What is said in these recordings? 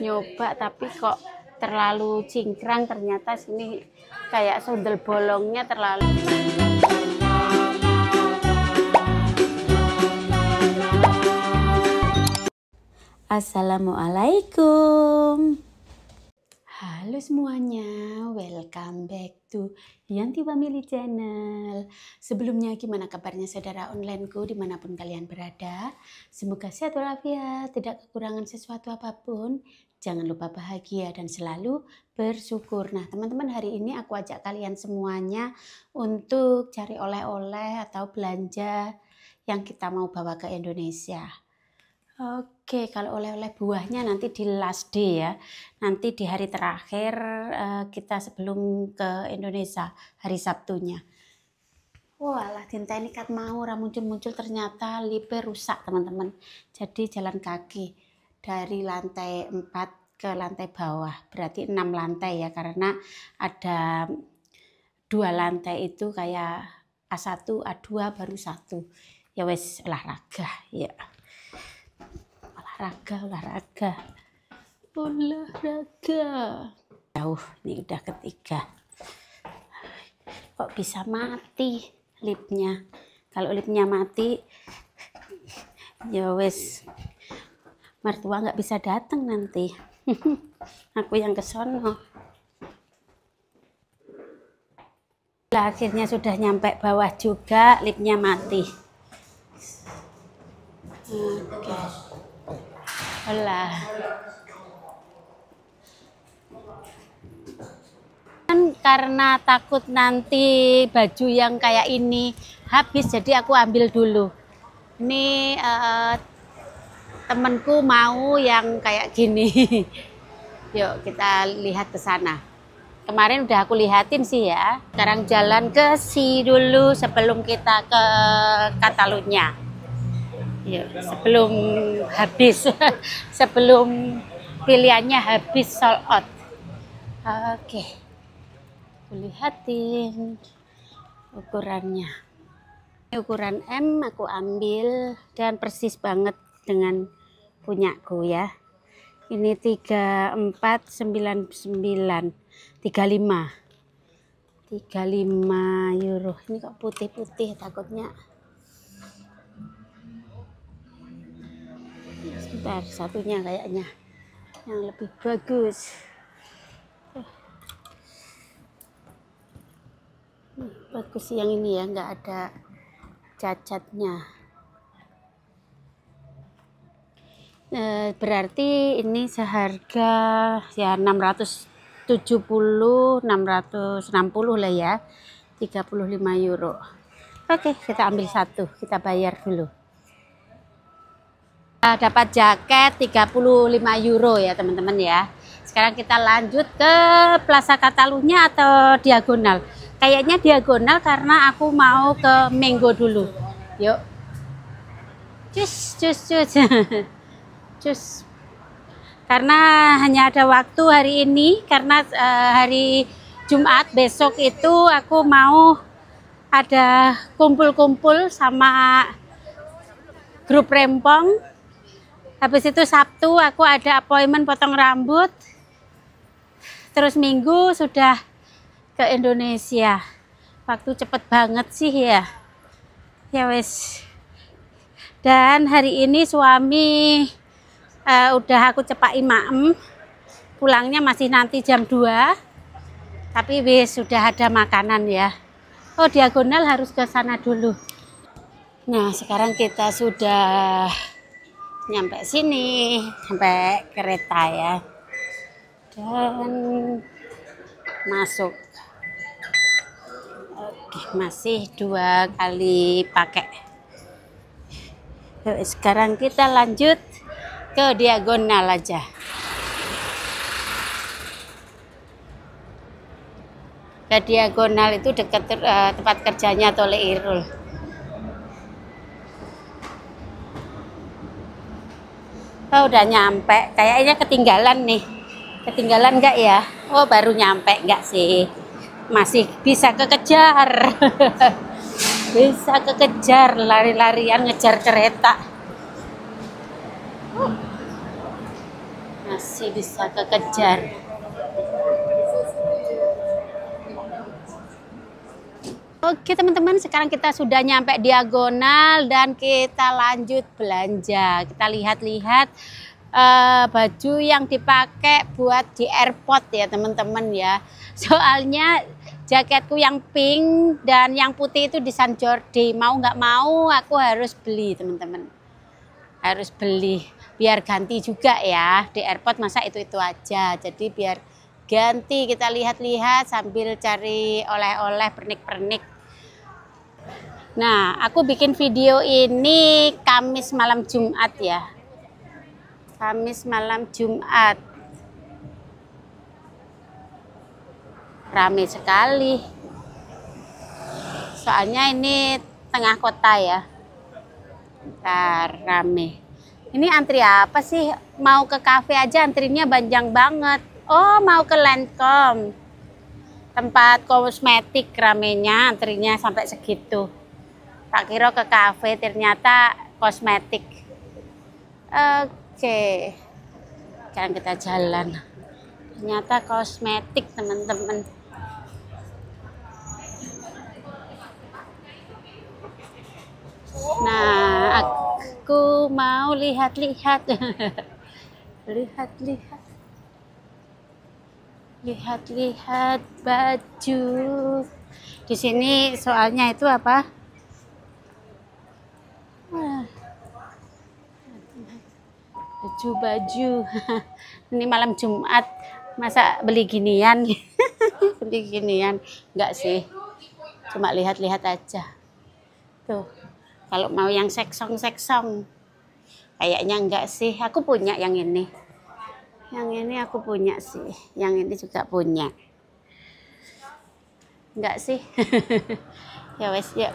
Nyoba tapi kok terlalu cingkrang, ternyata sini kayak sundel bolongnya terlalu. Assalamualaikum. Halo semuanya, welcome back to Yanti Family Channel. Sebelumnya gimana kabarnya saudara onlineku dimanapun kalian berada? Semoga sehat walafiat, tidak kekurangan sesuatu apapun. Jangan lupa bahagia dan selalu bersyukur. Nah teman-teman, hari ini aku ajak kalian semuanya untuk cari oleh-oleh atau belanja yang kita mau bawa ke Indonesia. Oke, kalau oleh-oleh buahnya nanti di last day ya. Nanti di hari terakhir kita sebelum ke Indonesia, hari Sabtunya. Walah, dinta ini kat mau muncul-muncul ternyata lipe rusak teman-teman. Jadi jalan kaki dari lantai 4 ke lantai bawah. Berarti 6 lantai ya, karena ada 2 lantai itu kayak A1, A2 baru 1. Ya wes olahraga ya. Olahraga. Jauh, ini udah ketiga. Kok bisa mati lipnya? Kalau lipnya mati, ya wes mertua nggak bisa datang nanti. Aku yang kesono. Akhirnya sudah nyampe bawah juga, lipnya mati. Oke. Olah. Karena takut nanti baju yang kayak ini habis, jadi aku ambil dulu. Ini temenku mau yang kayak gini. Yuk kita lihat ke sana. Kemarin udah aku lihatin sih ya. Sekarang jalan ke si dulu sebelum kita ke Catalunya. Yuk, sebelum habis, sebelum pilihannya habis sold out. Oke, aku lihatin ukurannya. Ini ukuran M aku ambil dan persis banget dengan punyaku ya. Ini 3499, 35 euro. Ini kok putih-putih, takutnya. Sebentar, satunya kayaknya yang lebih bagus. Bagus yang ini ya, nggak ada cacatnya. Berarti ini seharga ya 670, 660 lah ya, 35 euro. Oke, kita ambil satu, kita bayar dulu. Dapat jaket 35 euro ya teman-teman ya. Sekarang kita lanjut ke Plaza Catalunya atau diagonal. Kayaknya diagonal karena aku mau ke Mango dulu. Yuk. Cus. Cus. Karena hanya ada waktu hari ini, karena hari Jumat besok itu aku mau ada kumpul-kumpul sama grup rempong. Habis itu Sabtu aku ada appointment potong rambut. Terus Minggu sudah ke Indonesia. Waktu cepet banget sih ya. Ya wes. Dan hari ini suami udah aku cepai maem. Pulangnya masih nanti jam 2. Tapi wes sudah ada makanan ya. Oh, diagonal harus ke sana dulu. Nah, sekarang kita sudah nyampe sini, sampai kereta ya, dan masuk. Oke, masih 2 kali pakai. Yuk, sekarang kita lanjut ke diagonal aja. Ke diagonal itu dekat tempat kerjanya Tole Irul. Oh, udah nyampe, kayaknya ketinggalan nih. Ketinggalan enggak ya? Oh, baru nyampe enggak sih? Masih bisa kekejar. Bisa kekejar, lari-larian ngejar kereta. Masih bisa kekejar. Oke teman-teman, sekarang kita sudah nyampe diagonal dan kita lanjut belanja. Kita lihat-lihat baju yang dipakai buat di airport ya teman-teman ya. Soalnya jaketku yang pink dan yang putih itu di San Jordi. Mau nggak mau aku harus beli teman-teman. Harus beli biar ganti juga ya. Di airport masa itu-itu aja. Jadi biar ganti, kita lihat-lihat sambil cari oleh-oleh pernik-pernik. Nah, aku bikin video ini Kamis malam Jumat ya. Kamis malam Jumat. Ramai sekali. Soalnya ini tengah kota ya. Bentar, rame. Ini antri apa sih? Mau ke kafe aja antrinya panjang banget. Oh, mau ke Lancome. Tempat kosmetik ramenya, antrinya sampai segitu. Tak kira ke kafe, ternyata kosmetik. Oke. Sekarang kita jalan. Ternyata kosmetik, teman-teman. Nah, aku mau lihat-lihat. Lihat-lihat. Lihat-lihat baju. Di sini soalnya itu apa? Baju-baju. Ini malam Jumat, masa beli ginian? Beli ginian enggak sih, cuma lihat-lihat aja tuh. Kalau mau yang seksong kayaknya enggak sih. Aku punya yang ini aku punya sih, yang ini juga punya enggak sih. Ya wes, yuk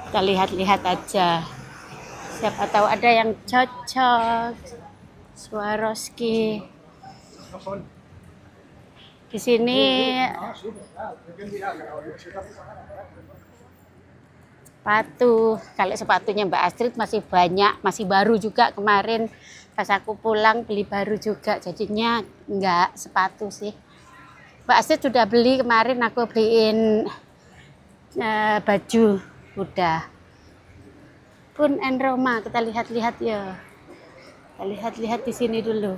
kita lihat-lihat aja. Siapa tahu ada yang cocok. Swarovski. Di sini sepatu. Kalau sepatunya Mbak Astrid masih banyak, masih baru juga kemarin. Pas aku pulang beli baru juga, jadinya enggak sepatu sih. Mbak Astrid sudah beli kemarin, aku beliin baju udah. Pun and Roma, kita lihat-lihat ya. Kita lihat-lihat di sini dulu.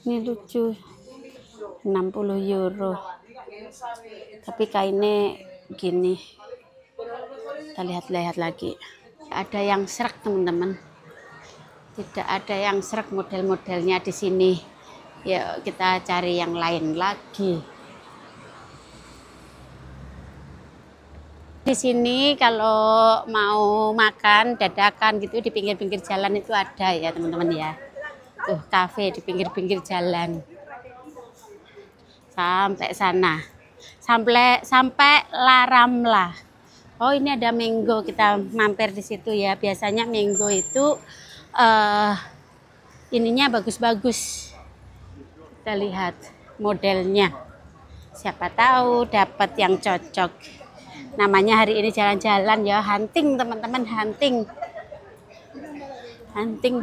Ini lucu, 60 euro. Tapi kainnya gini. Kita lihat-lihat lagi. Ada yang serak teman-teman. Tidak ada yang serak model-modelnya di sini. Yuk kita cari yang lain lagi. Di sini kalau mau makan dadakan gitu di pinggir-pinggir jalan itu ada ya teman-teman ya. Tuh kafe di pinggir-pinggir jalan. Sampai sana. Sampai Laramla. Oh, ini ada mango, kita mampir di situ ya. Biasanya mango itu ininya bagus-bagus. Kita lihat modelnya. Siapa tahu dapat yang cocok. Namanya hari ini jalan-jalan ya, hunting teman-teman, hunting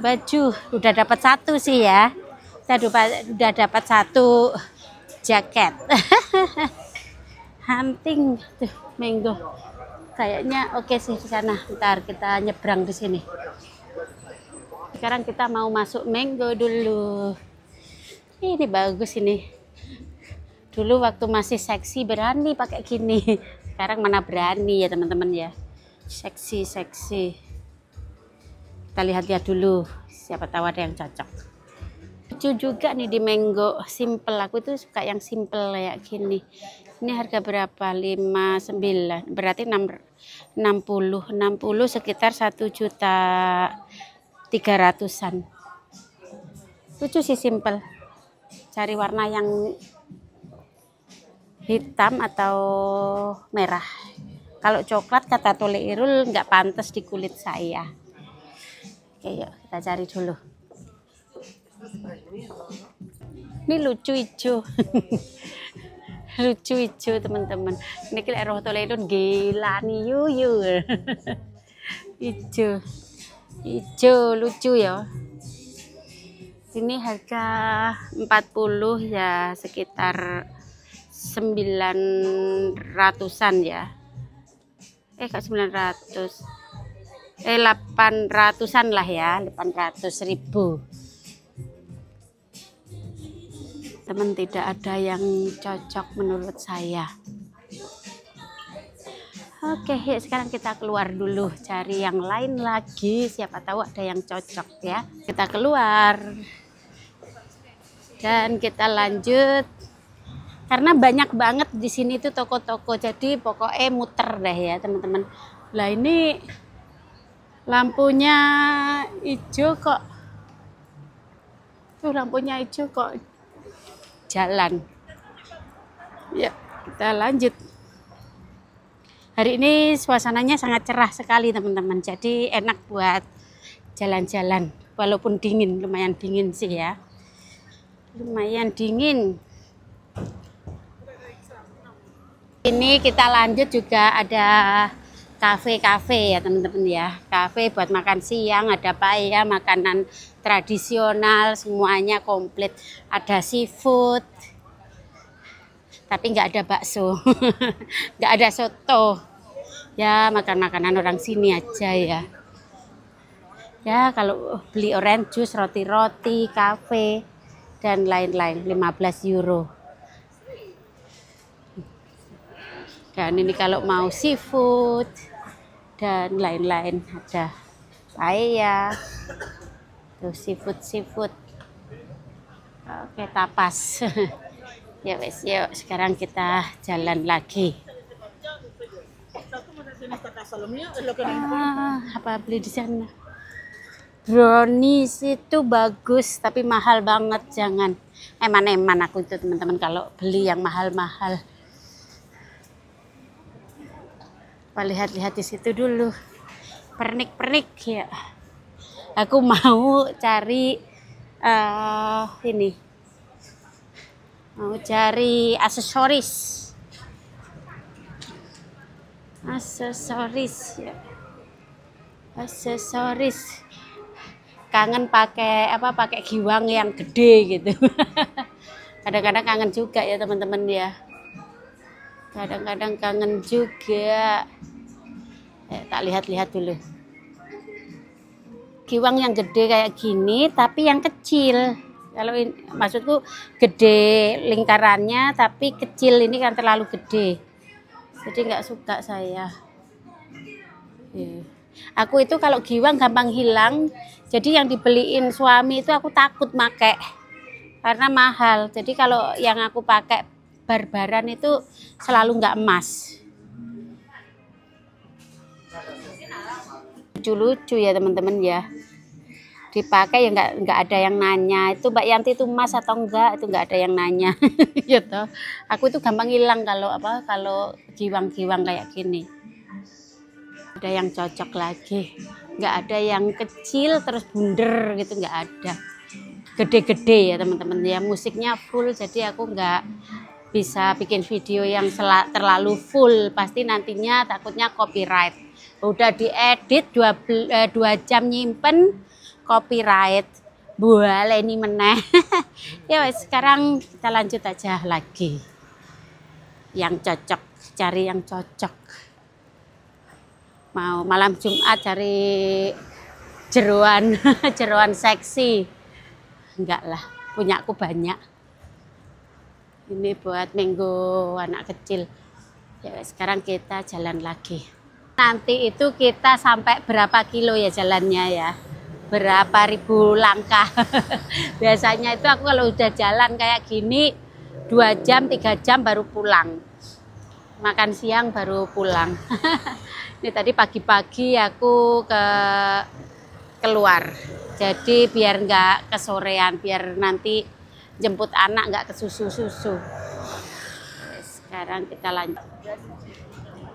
baju. Udah dapat satu sih ya, kita udah dapat satu jaket. Hunting tuh mango, kayaknya oke sih di sana. Ntar kita nyebrang di sini. Sekarang kita mau masuk mango dulu. Ini bagus ini. Dulu waktu masih seksi berani pakai gini. Sekarang mana berani ya teman-teman ya. Seksi. Kita lihat-lihat dulu. Siapa tahu ada yang cocok. Lucu juga nih di mango. Simple. Aku tuh suka yang simple kayak gini. Ini harga berapa? 59. Berarti 60 sekitar 1.300.000-an. Lucu sih, simple. Cari warna yang hitam atau merah. Kalau coklat kata Tole Irul nggak pantas di kulit saya. Oke, yuk kita cari dulu. Ini lucu hijau. Lucu hijau teman-teman. Ini kira roh Tole Irul gila nih yuyu. Hijau. Hijau lucu ya. Ini harga 40 ya, sekitar 900-an ya. Kak 900. 800-an lah ya, 800.000. Teman, tidak ada yang cocok menurut saya. Oke, yuk sekarang kita keluar dulu cari yang lain lagi, siapa tahu ada yang cocok ya. Kita keluar dan kita lanjut karena banyak banget di sini tuh toko-toko, jadi pokoknya muter deh ya teman-teman. Lah ini lampunya hijau kok, tuh lampunya hijau kok jalan ya. Kita lanjut. Hari ini suasananya sangat cerah sekali teman-teman, jadi enak buat jalan-jalan walaupun dingin, lumayan dingin sih ya, lumayan dingin. Ini kita lanjut juga ada kafe-kafe ya teman-teman ya, kafe buat makan siang, ada paella, makanan tradisional semuanya komplit, ada seafood tapi nggak ada bakso nggak ada soto ya, makan makanan orang sini aja ya. Ya kalau beli orange juice, roti-roti, kafe dan lain-lain 15 euro. Dan ini kalau mau seafood dan lain-lain ada paella, tuh seafood. Oke, tapas. Ya wes, yuk sekarang kita jalan lagi. Apa beli di sana? Brownies itu bagus tapi mahal banget, jangan eman-eman aku itu teman-teman kalau beli yang mahal-mahal. Lihat-lihat di situ dulu, pernik-pernik ya. Aku mau cari ini, mau cari aksesoris ya, aksesoris. Kangen pakai pakai giwang yang gede gitu. Kadang-kadang kangen juga ya teman-teman ya, kadang-kadang kangen juga. Tak lihat-lihat dulu giwang yang gede kayak gini tapi yang kecil. Kalau maksudku gede lingkarannya tapi kecil, ini kan terlalu gede, jadi nggak suka saya. Aku itu kalau giwang gampang hilang, jadi yang dibeliin suami itu aku takut pakai karena mahal. Jadi kalau yang aku pakai barbaran itu selalu nggak emas. Lucu-lucu ya teman-teman ya, dipakai ya nggak ada yang nanya itu Mbak Yanti itu emas atau enggak, itu nggak ada yang nanya. Gitu. Aku itu gampang hilang kalau kalau giwang-giwang kayak gini. Ada yang cocok lagi, nggak ada yang kecil terus bunder gitu, nggak ada. Gede-gede ya teman-teman ya, musiknya full, jadi aku nggak bisa bikin video yang terlalu full, pasti nantinya takutnya copyright. Udah diedit 2 jam nyimpen, copyright boleh ini meneh. Ya wes, sekarang kita lanjut aja lagi yang cocok, cari yang cocok. Mau malam Jumat cari jeroan jeroan seksi, enggak lah, punya aku banyak. Ini buat minggu anak kecil. Ya wes, sekarang kita jalan lagi. Nanti itu kita sampai berapa kilo ya jalannya ya, berapa ribu langkah. Biasanya itu aku kalau udah jalan kayak gini 2 jam 3 jam baru pulang, makan siang baru pulang. Ini tadi pagi-pagi aku keluar, jadi biar nggak kesorean, biar nanti jemput anak nggak kesusu-susu. Sekarang kita lanjut.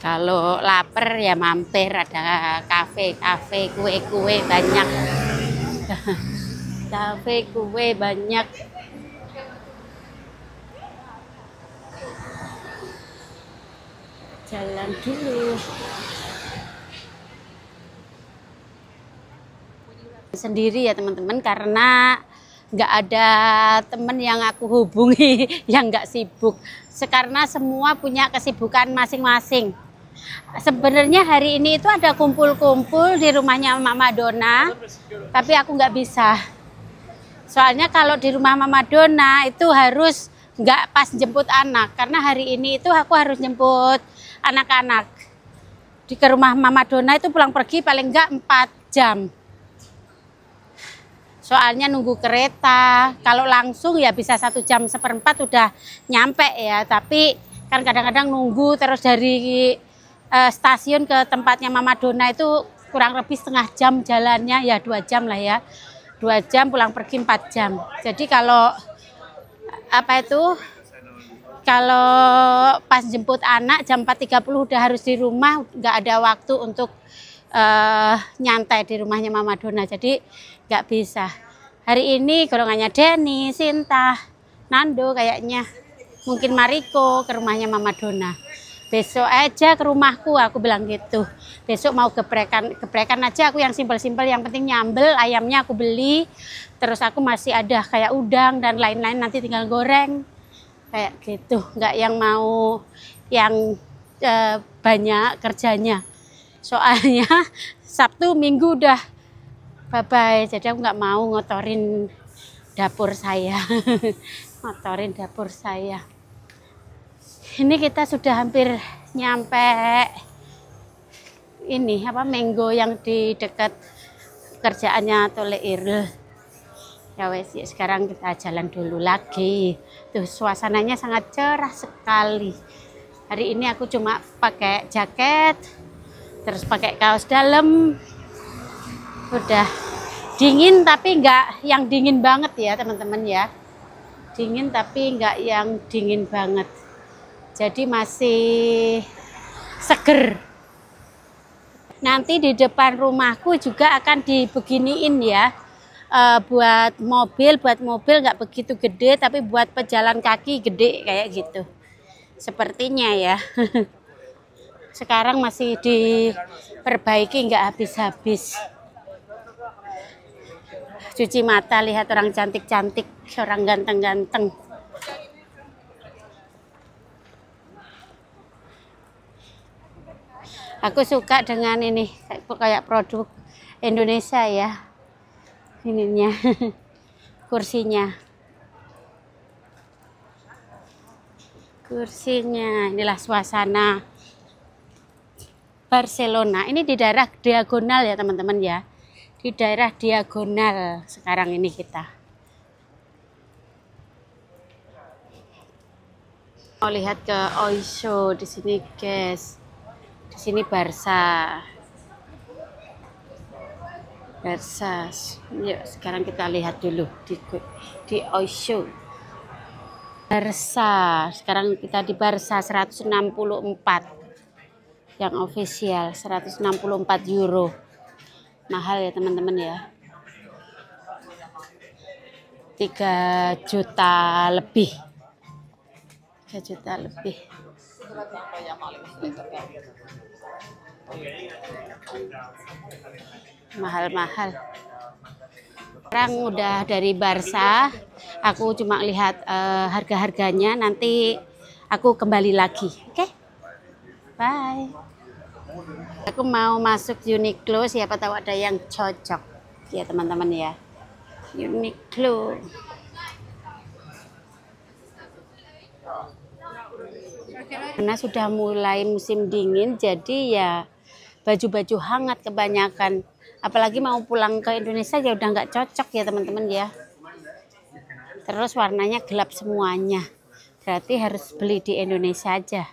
Kalau lapar ya mampir, ada kafe, kue banyak. Kafe, kue banyak. Jalan dulu. sendiri ya teman-teman, karena nggak ada temen yang aku hubungi yang nggak sibuk. Karena semua punya kesibukan masing-masing. Sebenarnya hari ini itu ada kumpul-kumpul di rumahnya Mama Dona, tapi aku nggak bisa. Soalnya kalau di rumah Mama Dona itu harus nggak pas jemput anak, karena hari ini itu aku harus jemput anak-anak. Ke rumah Mama Dona itu pulang pergi paling nggak 4 jam. Soalnya nunggu kereta, kalau langsung ya bisa 1 jam seperempat udah nyampe ya. Tapi kan kadang-kadang nunggu terus dari stasiun ke tempatnya Mama Dona itu kurang lebih setengah jam jalannya, ya 2 jam lah ya. 2 jam pulang pergi 4 jam. Jadi kalau kalau pas jemput anak jam 4.30 udah harus di rumah, nggak ada waktu untuk nyantai di rumahnya Mama Dona, jadi nggak bisa. Hari ini golongannya Denny, Sinta, Nando kayaknya, mungkin Mariko ke rumahnya Mama Dona. Besok aja ke rumahku, aku bilang gitu. Besok mau geprekan aja aku yang simpel-simpel, yang penting nyambel, ayamnya aku beli. Terus aku masih ada kayak udang dan lain-lain, nanti tinggal goreng. Kayak gitu, nggak yang mau yang banyak kerjanya. Soalnya Sabtu Minggu udah bye-bye, jadi aku nggak mau ngotorin dapur saya. Ngotorin dapur saya. Ini kita sudah hampir nyampe ini Menggo yang di dekat kerjaannya Tole Irl. Ya wes, ya sekarang kita jalan dulu lagi. Tuh suasananya sangat cerah sekali. Hari ini aku cuma pakai jaket, terus pakai kaos dalam. Udah dingin tapi nggak yang dingin banget ya teman-teman ya. Dingin tapi nggak yang dingin banget. Jadi masih seger. Nanti di depan rumahku juga akan dibeginiin ya. Buat mobil nggak begitu gede, tapi buat pejalan kaki gede kayak gitu. Sepertinya ya. Sekarang masih diperbaiki nggak habis-habis. Cuci mata, lihat orang cantik-cantik, orang ganteng-ganteng. Aku suka dengan ini kayak produk Indonesia ya, ininya, kursinya, inilah suasana Barcelona. Ini di daerah Diagonal ya teman-teman ya, di daerah Diagonal sekarang ini kita. Mau lihat ke Oysho di sini guys. Di sini Barca. Yuk sekarang kita lihat dulu di Oysho. Barca. Sekarang kita di Barca 164. Yang official 164 euro. Mahal ya teman-teman ya. 3 juta lebih. 3 juta lebih. Mahal-mahal. Sekarang udah dari Barca, aku cuma lihat harga-harganya, nanti aku kembali lagi. Oke? Bye. Aku mau masuk Uniqlo, siapa tahu ada yang cocok ya teman-teman ya. Uniqlo. Karena sudah mulai musim dingin, jadi ya baju-baju hangat kebanyakan. Apalagi mau pulang ke Indonesia ya udah nggak cocok ya teman-teman ya. Terus warnanya gelap semuanya. Berarti harus beli di Indonesia aja.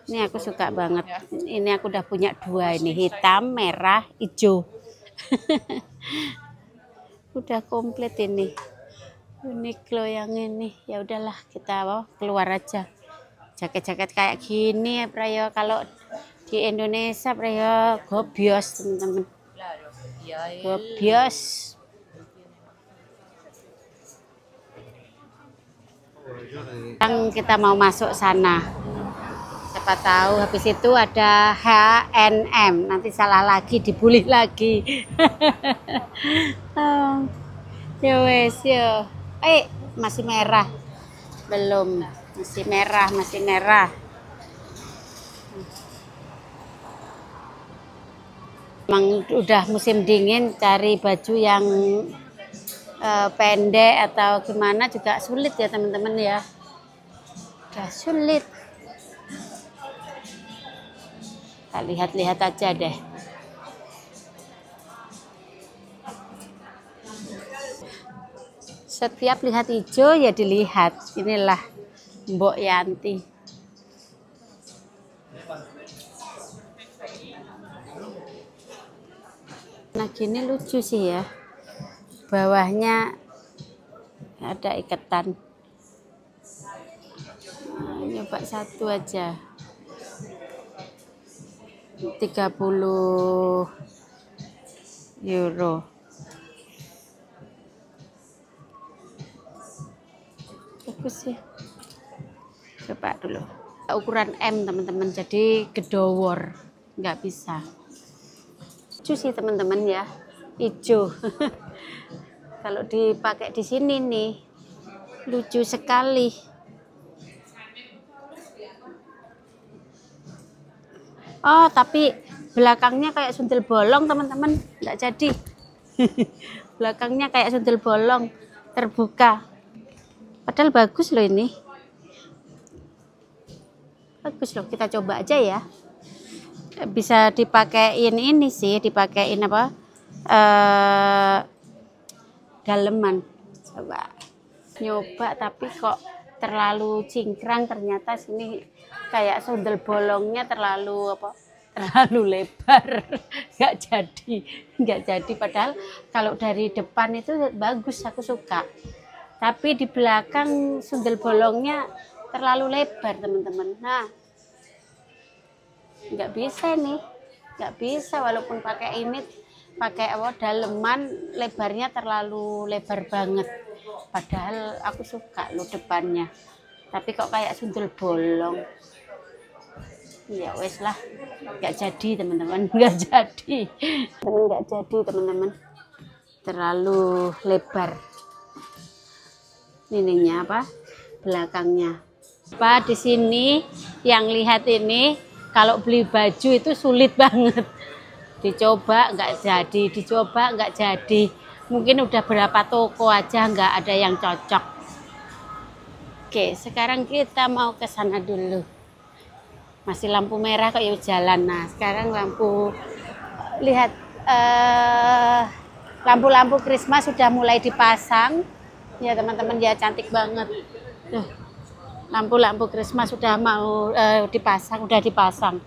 Ini aku suka banget. Ini aku udah punya 2 ini, hitam, merah, hijau. Udah komplit ini. Uniqlo yang ini, ya udahlah kita keluar aja. Jaket-jaket kayak gini ya Prayo, kalau di Indonesia Prayo gobios teman-teman. Gobios. Sekarang kita mau masuk sana. Siapa tahu habis itu ada H&M, nanti salah lagi, dibully lagi. Oh, ya wes yo. Masih merah. Belum, masih merah, masih merah. Emang udah musim dingin, cari baju yang pendek atau gimana juga sulit ya teman-teman ya. Udah sulit. Kita lihat-lihat aja deh. Setiap lihat hijau ya dilihat. Inilah Mbok Yanti. Nah gini lucu sih ya. Bawahnya ada ikatan. Nah, nyoba satu aja. 30 euro. Bagus sih. Coba dulu. Ukuran M teman-teman, jadi gedowor, nggak bisa. Lucu sih teman-teman ya, hijau. Kalau dipakai di sini nih, lucu sekali. Oh, tapi belakangnya kayak sundel bolong teman-teman, nggak jadi. Belakangnya kayak sundel bolong, terbuka. Padahal bagus loh ini. Bagus loh, kita coba aja ya. Bisa dipakein ini sih, dipakein apa? Daleman. Coba nyoba tapi kok terlalu cingkrang, ternyata sini kayak sundel bolongnya terlalu lebar. nggak jadi padahal kalau dari depan itu bagus, aku suka, tapi di belakang sundel bolongnya terlalu lebar teman-teman. Nah nggak bisa nih, nggak bisa walaupun pakai ini, pakai daleman, lebarnya terlalu lebar banget, padahal aku suka lo depannya, tapi kok kayak sundel bolong. Ya wes lah, nggak jadi teman-teman, nggak jadi teman-teman, terlalu lebar ininya apa belakangnya. Apa di sini yang lihat ini, kalau beli baju itu sulit banget, dicoba nggak jadi, dicoba nggak jadi, mungkin udah berapa toko aja nggak ada yang cocok. Oke, sekarang kita mau ke sana dulu. Masih lampu merah kok ya jalan. Nah sekarang lampu, lihat lampu-lampu Christmas sudah mulai dipasang ya teman-teman ya, cantik banget. Lampu-lampu Christmas sudah mau dipasang, udah dipasang.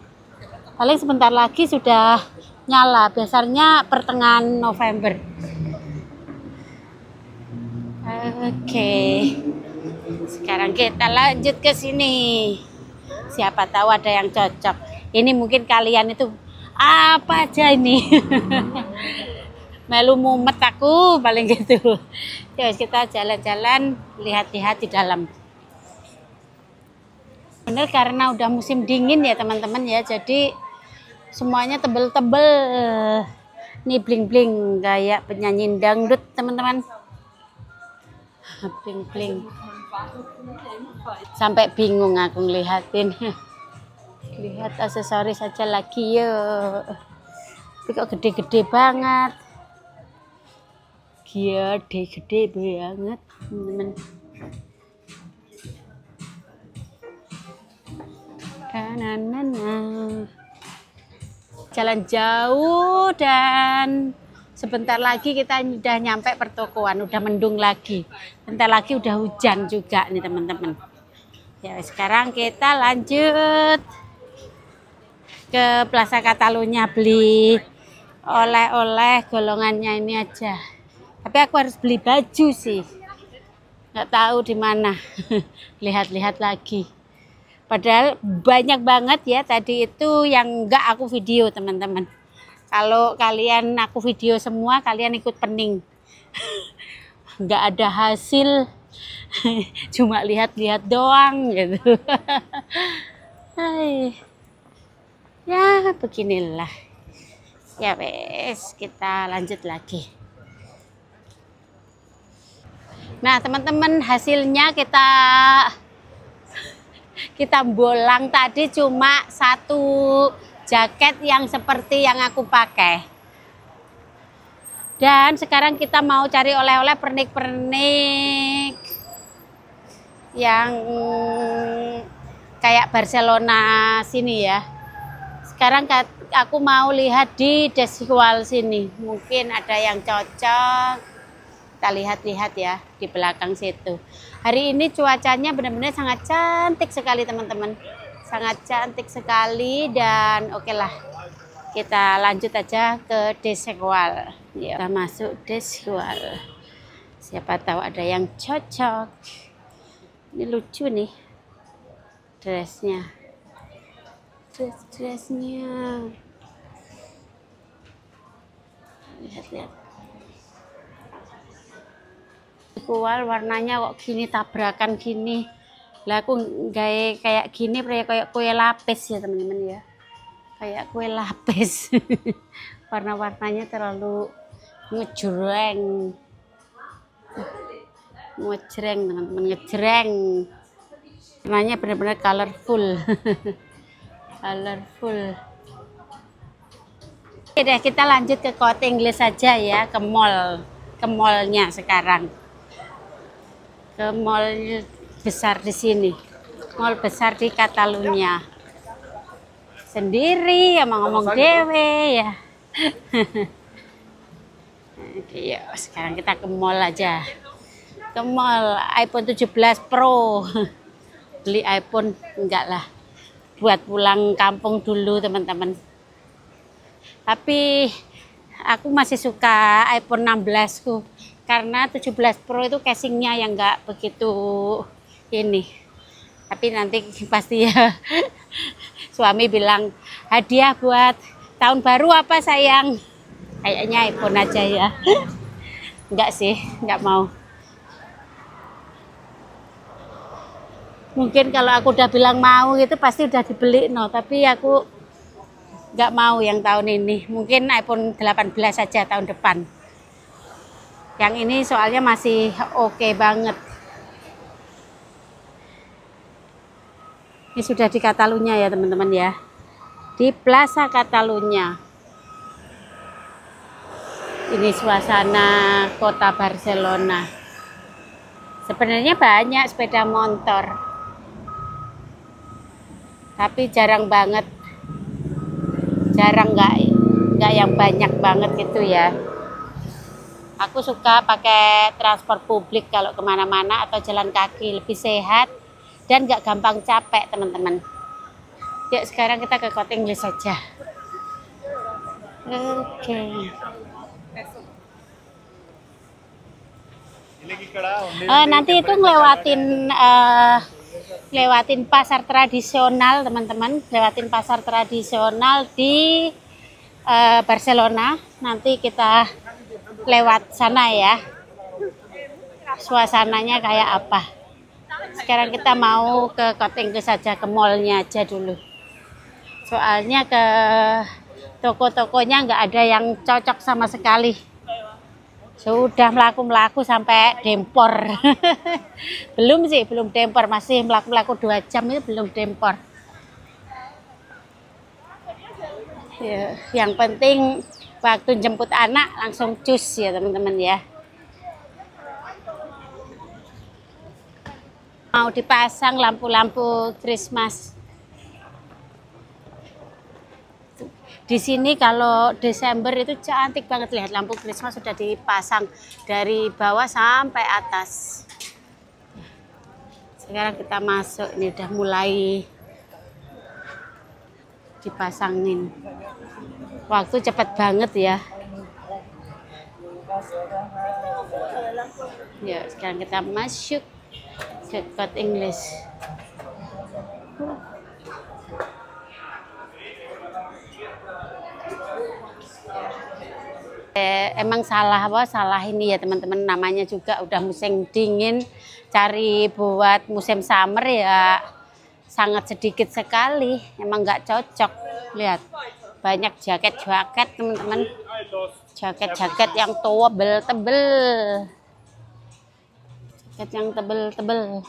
Paling sebentar lagi sudah nyala, biasanya pertengahan November. Oke, sekarang kita lanjut ke sini. Siapa tahu ada yang cocok. Ini mungkin kalian itu apa aja ini. Melu mumet aku paling gitu. Ya kita jalan-jalan, lihat-lihat di dalam. Bener karena udah musim dingin ya teman-teman ya, jadi semuanya tebel-tebel. Nih bling-bling kayak penyanyi dangdut teman-teman. Bling-bling. Sampai bingung aku ngelihatin. Lihat aksesoris saja lagi ya. Tapi kok gede-gede banget. Gede banget, teman-teman. Jalan jauh dan sebentar lagi kita udah nyampe pertokoan, udah mendung lagi. Bentar lagi udah hujan juga nih teman-teman. Ya sekarang kita lanjut ke Plaza Catalunya, beli oleh-oleh golongannya ini aja. Tapi aku harus beli baju sih. Nggak tahu di mana. Lihat-lihat lagi. Padahal banyak banget ya tadi itu yang nggak aku video teman-teman. Kalau kalian aku video semua, kalian ikut pening. Nggak ada hasil. Cuma lihat-lihat doang gitu. Hai. Ya, beginilah. Ya wes, kita lanjut lagi. Nah, teman-teman, hasilnya kita bolang tadi cuma satu jaket yang seperti yang aku pakai. Dan sekarang kita mau cari oleh-oleh pernik-pernik yang kayak Barcelona sini ya. Sekarang aku mau lihat di Desigual sini. Mungkin ada yang cocok. Kita lihat-lihat ya di belakang situ. Hari ini cuacanya benar-benar sangat cantik sekali teman-teman. Sangat cantik sekali dan oke lah. Kita lanjut aja ke Desigual. Ya, kita masuk Desigual. Siapa tahu ada yang cocok. Ini lucu nih dressnya. Dress-dressnya. Lihat-lihat. Desigual warnanya kok gini, tabrakan gini. Lah aku gaya kayak gini kayak kue lapis ya teman-teman ya. Kayak kue lapis. Warna-warnanya terlalu ngejreng. Ngejreng teman-teman, ngejreng. Warnanya benar-benar colorful. Colorful. Oke deh, kita lanjut ke Corte Inglés saja ya, ke mall. Ke mallnya sekarang. Ke mall besar di sini. Mall besar di Catalunya. Sendiri emang ngomong dewe ya. Oke, yuk sekarang kita ke mall aja. Ke mall iPhone 17 Pro. Beli iPhone enggak lah. Buat pulang kampung dulu teman-teman. Tapi aku masih suka iPhone 16 ku. Karena 17 Pro itu casingnya yang enggak begitu ini. Tapi nanti pasti ya suami bilang hadiah buat tahun baru apa sayang? Kayaknya iPhone aja ya. Enggak sih, enggak mau. Mungkin kalau aku udah bilang mau gitu pasti udah dibeli no, tapi aku enggak mau yang tahun ini. Mungkin iPhone 18 saja tahun depan. Yang ini soalnya masih oke banget. Ini sudah di Catalunya ya teman-teman ya. Di Plaza Catalunya. Ini suasana kota Barcelona. Sebenarnya banyak sepeda motor. Tapi jarang banget. Jarang nggak yang banyak banget gitu ya. Aku suka pakai transport publik kalau kemana-mana atau jalan kaki, lebih sehat dan nggak gampang capek teman-teman. Yuk sekarang kita ke Corte Inglés saja. Oke. Nanti itu ngelewatin pasar tradisional teman-teman, lewatin pasar tradisional di Barcelona. Nanti kita lewat sana ya. Suasananya kayak apa? Sekarang kita mau ke Corte Inglés saja, ke mallnya aja dulu. Soalnya ke toko-tokonya nggak ada yang cocok sama sekali. Sudah melaku-melaku sampai dempor. Belum sih, belum dempor. Masih melaku-melaku 2 jam itu belum dempor. Ya, yang penting waktu jemput anak langsung cus ya teman-teman ya. Mau dipasang lampu-lampu Christmas. Di sini kalau Desember itu cantik banget, lihat lampu Christmas sudah dipasang dari bawah sampai atas. Sekarang kita masuk, ini udah mulai dipasangin. Waktu cepat banget ya. Ya, sekarang kita masuk ke Corte Inglés. Emang salah ini ya teman-teman, namanya juga udah musim dingin, cari buat musim summer ya sangat sedikit sekali, emang nggak cocok. Lihat, banyak jaket-jaket teman-teman, jaket-jaket yang tebel-tebel, jaket yang tebel-tebel.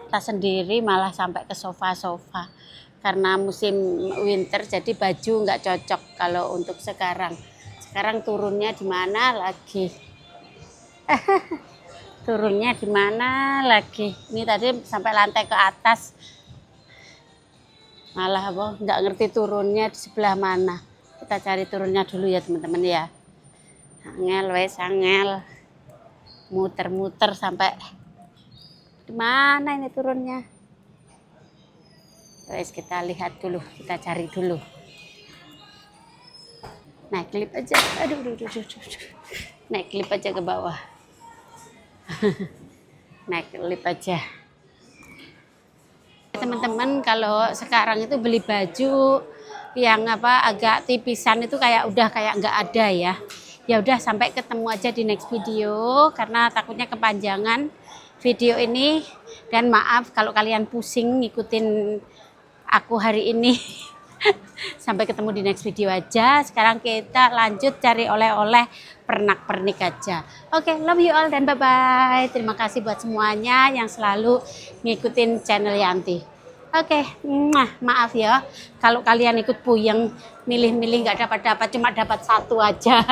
Tas sendiri malah sampai ke sofa-sofa karena musim winter, jadi baju nggak cocok kalau untuk sekarang. Sekarang turunnya di mana lagi? Turunnya di mana lagi? Ini tadi sampai lantai ke atas, malah apa? Nggak ngerti turunnya di sebelah mana. Kita cari turunnya dulu ya teman-teman ya. Angel wes angel, muter-muter sampai di mana ini turunnya? Wes kita lihat dulu, kita cari dulu. Naik klip aja, aduh. Naik klip aja ke bawah. Naik klip aja. Teman-teman, kalau sekarang itu beli baju yang agak tipisan itu udah kayak nggak ada ya. Ya udah, sampai ketemu aja di next video karena takutnya kepanjangan video ini, dan maaf kalau kalian pusing ngikutin aku hari ini. Sampai ketemu di next video aja. Sekarang kita lanjut cari oleh-oleh pernak-pernik aja. Oke, love you all dan bye-bye. Terima kasih buat semuanya yang selalu ngikutin channel Yanti. Oke, maaf ya kalau kalian ikut puyeng milih-milih nggak dapat-dapat, cuma dapat satu aja.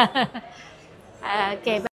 Oke, bye.